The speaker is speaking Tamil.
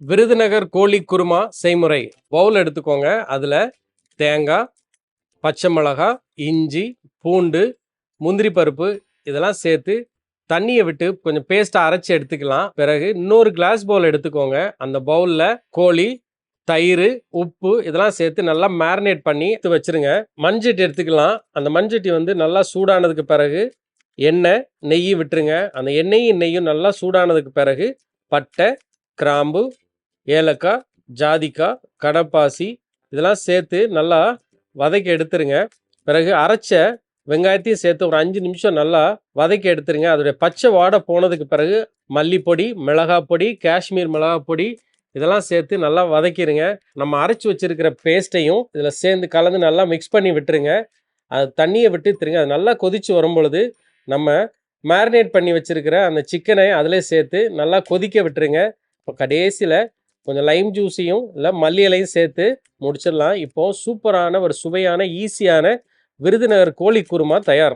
விருதுநகர் கோழி குருமா செய்முறை. பவுல் எடுத்துக்கோங்க. அதில் தேங்காய், பச்சை மிளகாய், இஞ்சி, பூண்டு, முந்திரி பருப்பு இதெல்லாம் சேர்த்து தண்ணியை விட்டு கொஞ்சம் பேஸ்ட்டாக அரைச்சி எடுத்துக்கலாம். பிறகு இன்னொரு கிளாஸ் பவுல் எடுத்துக்கோங்க. அந்த பவுலில் கோழி, தயிர், உப்பு இதெல்லாம் சேர்த்து நல்லா மேரினேட் பண்ணி எடுத்து வச்சுருங்க. மண்சட்டி எடுத்துக்கலாம். அந்த மண்சட்டி நல்லா சூடானதுக்கு பிறகு எண்ணெய், நெய் விட்டுருங்க. அந்த நெய்யும் நல்லா சூடானதுக்கு பிறகு பட்டை, கிராம்பு, ஏலக்காய், ஜாதிக்காய், கடப்பாசி இதெல்லாம் சேர்த்து நல்லா வதக்கி எடுத்துருங்க. பிறகு அரைச்ச வெங்காயத்தையும் சேர்த்து ஒரு 5 நிமிஷம் நல்லா வதக்கி எடுத்துருங்க. அதோடைய பச்சை வாடை போனதுக்கு பிறகு மல்லிப்பொடி, மிளகாய் பொடி, காஷ்மீர் மிளகாய் பொடி இதெல்லாம் சேர்த்து நல்லா வதக்கிடுங்க. நம்ம அரைச்சி வச்சிருக்கிற பேஸ்ட்டையும் இதில் சேர்ந்து கலந்து நல்லா மிக்ஸ் பண்ணி விட்டுருங்க. அது தண்ணியை விட்டுருங்க. அது நல்லா கொதித்து வரும் பொழுது நம்ம மேரினேட் பண்ணி வச்சிருக்கிற அந்த சிக்கனை அதிலே சேர்த்து நல்லா கொதிக்க விட்டுருங்க. இப்போ கடைசியில் கொஞ்சம் லைம் ஜூஸையும் இல்லை மல்லி இலையும் சேர்த்து முடிச்சிடலாம். இப்போ சூப்பரான ஒரு சுவையான ஈஸியான விருதுநகர் கோழி குருமா தயார்.